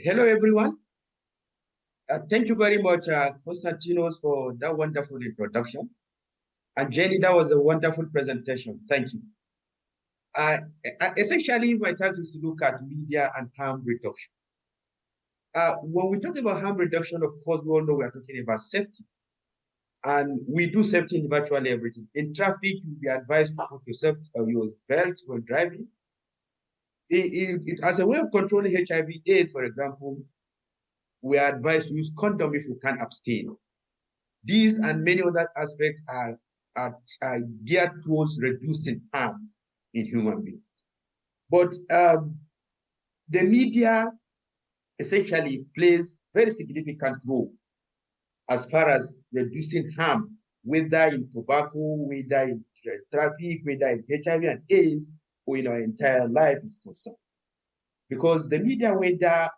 Hello, everyone. Thank you very much, Konstantinos, for that wonderful introduction. And Jenny, that was a wonderful presentation. Thank you. Essentially, my task is to look at media and harm reduction. When we talk about harm reduction, of course, we all know we are talking about safety. And we do safety in virtually everything. In traffic, you'll be advised to put your belt when driving. As a way of controlling HIV/AIDS, for example, we are advised to use condom if you can abstain. These and many other aspects are geared towards reducing harm in human beings. But the media essentially plays very significant role as far as reducing harm, whether in tobacco, whether in traffic, whether in HIV and AIDS, or in our entire life is concerned. Because the media, whether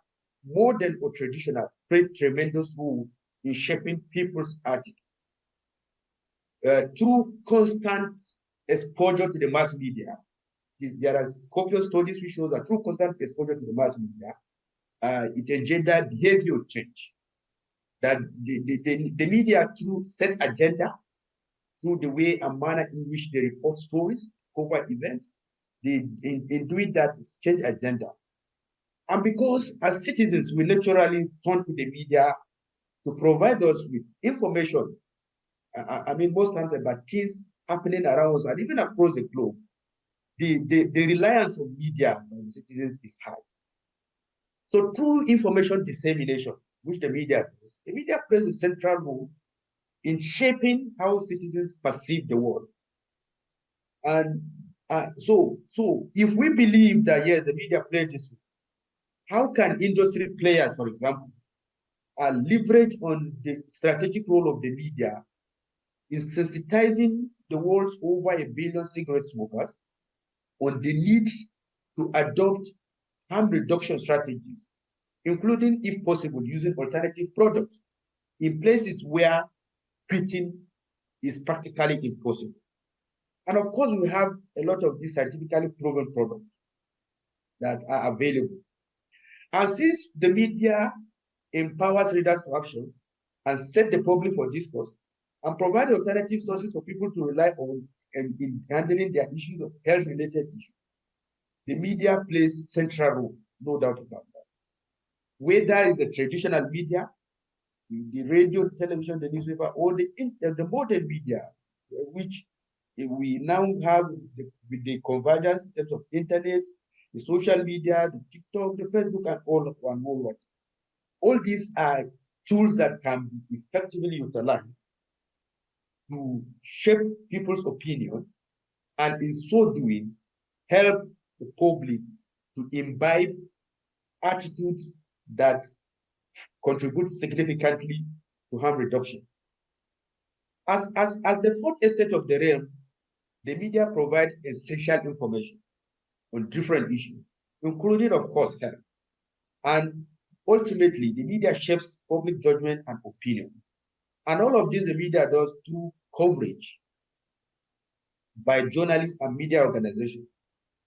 modern or traditional, play tremendous role in shaping people's attitude. Through constant exposure to the mass media, there are copious studies which show that through constant exposure to the mass media, it engendered behavior change. That the media, through set agenda, through the way and manner in which they report stories, cover events, in doing that, it's change agenda. And because as citizens, we naturally turn to the media to provide us with information. I mean, most times about things happening around us and even across the globe, the reliance on media by the citizens is high. So through information dissemination, which the media plays a central role in shaping how citizens perceive the world. And so if we believe that, yes, the media plays this role, how can industry players, for example, leverage on the strategic role of the media in sensitizing the world's over 1 billion cigarette smokers on the need to adopt harm reduction strategies, including, if possible, using alternative products in places where quitting is practically impossible. And of course, we have a lot of these scientifically proven products that are available. And since the media empowers readers to action and set the public for discourse and provide alternative sources for people to rely on in handling their issues of health-related issues, the media plays central role, no doubt about that. Whether it's the traditional media, the radio, the television, the newspaper, or the modern media, which we now have with the convergence in terms of internet, the social media, the TikTok, the Facebook, and all. All these are tools that can be effectively utilized to shape people's opinion, and in so doing, help the public to imbibe attitudes that contribute significantly to harm reduction. As the fourth estate of the realm, the media provide essential information on different issues, including, of course, health. And ultimately, the media shapes public judgment and opinion. And all of this the media does through coverage by journalists and media organizations,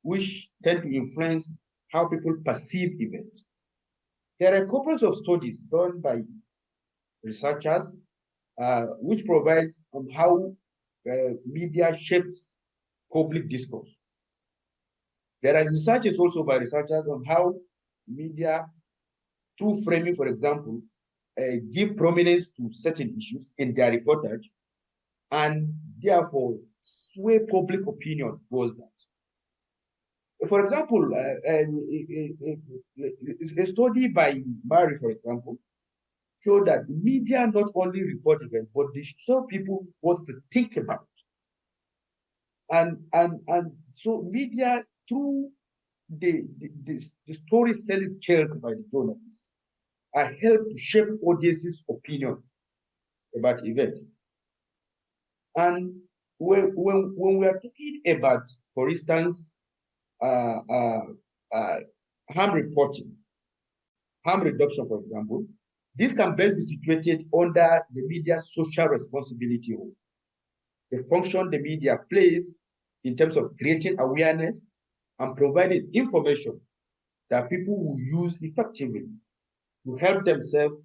which tend to influence how people perceive events. There are countless of studies done by researchers which provide on how media shapes public discourse. There are researches also by researchers on how media, through framing, for example, give prominence to certain issues in their reportage and therefore sway public opinion towards that. For example, a study by Murray, for example, showed that media not only report events, but they show people what to think about. And so media, through the storytelling skills by the journalists, are helped to shape audiences' opinion about events. And when we are talking about, for instance, harm reporting, harm reduction, for example, this can best be situated under the media's social responsibility role. The function the media plays in terms of creating awareness and providing information that people will use effectively to help themselves,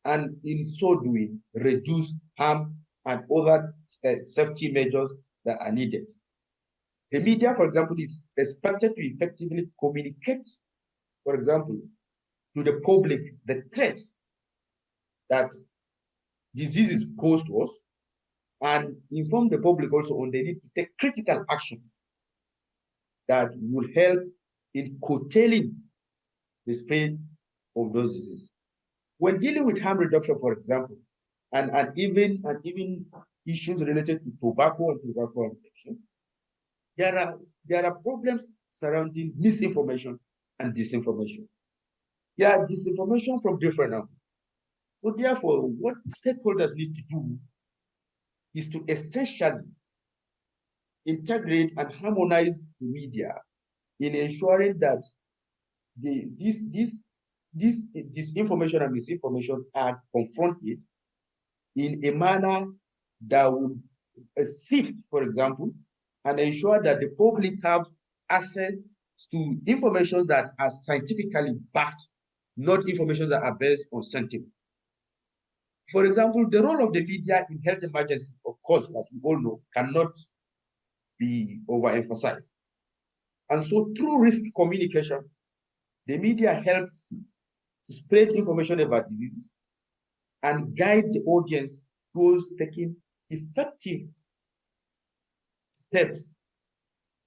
and in so doing, reduce harm and other safety measures that are needed. The media, for example, is expected to effectively communicate, for example, to the public the threats that diseases pose to us, and inform the public also on the need to take critical actions that will help in curtailing the spread of those diseases. When dealing with harm reduction, for example, and even issues related to tobacco and tobacco addiction, there are problems surrounding misinformation and disinformation. There are disinformation from different angles. So therefore, what stakeholders need to do is to essentially integrate and harmonize the media in ensuring that this disinformation and misinformation are confronted in a manner that will sift, for example, and ensure that the public have access to information that are scientifically backed, not information that are based on sentiment. For example, the role of the media in health emergency, of course, as we all know, cannot be overemphasized. And so through risk communication, the media helps to spread information about diseases and guide the audience towards taking effective steps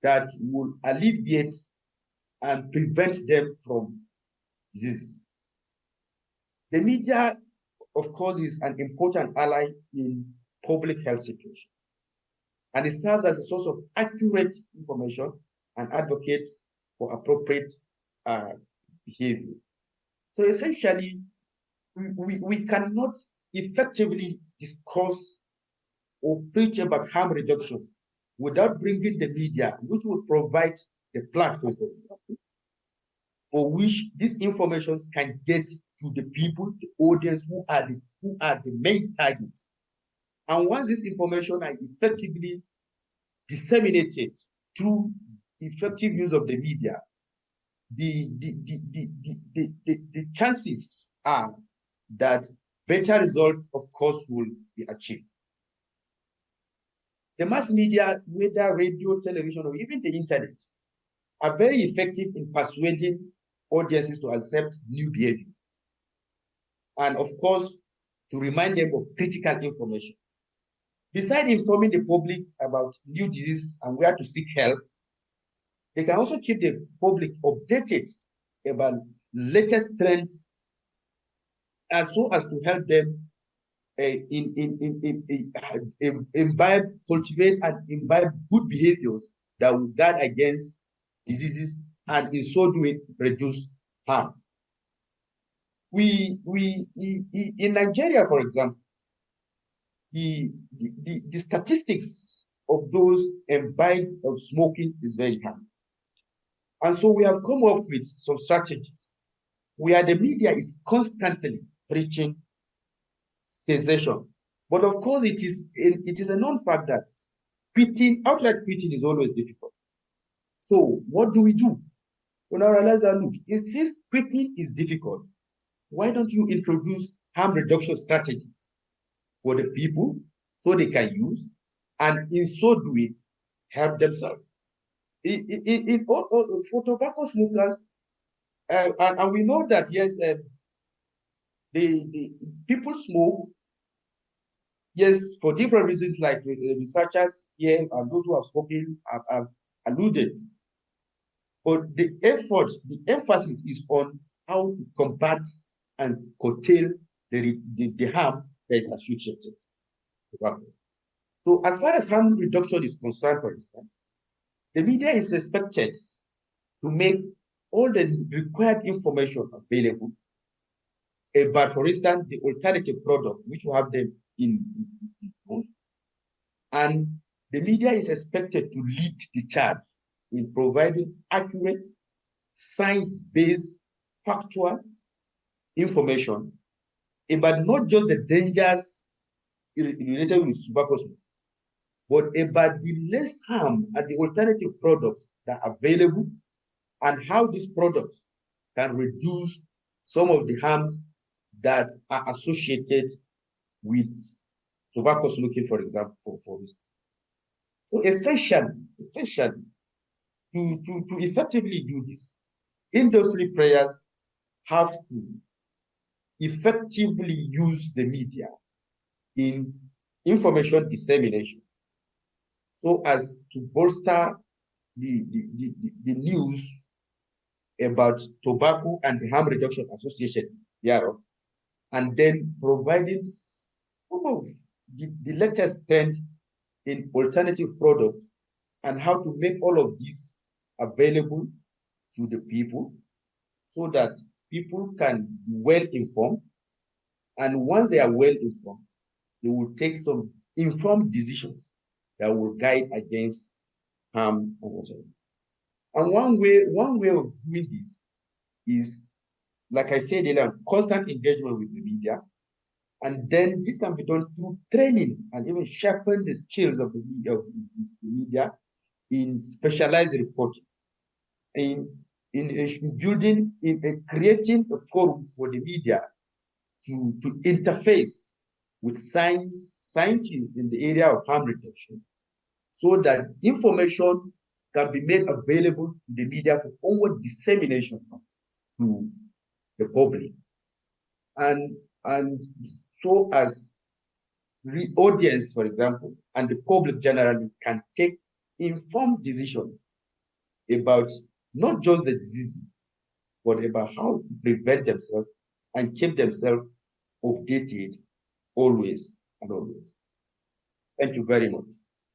that will alleviate and prevent them from disease. The media, of course, is an important ally in public health situation, and it serves as a source of accurate information and advocates for appropriate behavior. So essentially, we cannot effectively discuss or preach about harm reduction without bringing the media, which will provide the platform, for example, for which these informations can get to the people, the audience who are the main targets. And once this information are effectively disseminated through effective use of the media, the chances are that better results, of course, will be achieved. The mass media, whether radio, television, or even the internet, are very effective in persuading audiences to accept new behavior. And of course, to remind them of critical information. Besides informing the public about new diseases and where to seek help, they can also keep the public updated about latest trends, as so as to help them cultivate and imbibe good behaviors that will guard against diseases and in so doing reduce harm. In Nigeria, for example, the statistics of those imbibed of smoking is very high. And so we have come up with some strategies where the media is constantly preaching cessation. But of course, it is a known fact that outright quitting is always difficult. So what do we do? We now realize that, look, since quitting is difficult, why don't you introduce harm reduction strategies for the people so they can use, and in so doing, help themselves? For tobacco smokers, and we know that, yes, the people smoke, yes, for different reasons, like researchers here and those who have spoken have alluded. But the emphasis is on how to combat and curtail the harm that is associated with tobacco. So as far as harm reduction is concerned, for instance, the media is expected to make all the required information available about, for instance, the alternative product, which will have them in both. And the media is expected to lead the charge in providing accurate, science-based, factual information about not just the dangers related with tobacco smoke, but about the less harm and the alternative products that are available and how these products can reduce some of the harms that are associated with tobacco smoking, for example, for instance. So essentially, to effectively do this, industry players have to effectively use the media in information dissemination so as to bolster the news about tobacco and the harm reduction association thereof, and then providing some of the latest trend in alternative products and how to make all of this available to the people so that people can be well informed. And once they are well informed, they will take some informed decisions that will guide against harm and whatever. And one way of doing this is, like I said earlier, constant engagement with the media. And then this can be done through training and even sharpen the skills of the media in specialized reporting, in building, in creating a forum for the media to interface with scientists in the area of harm reduction, so that information can be made available to the media for onward dissemination to the public. And so as the audience, for example, and the public generally can take informed decisions about not just the disease, but about how to prevent themselves and keep themselves updated always and always. Thank you very much.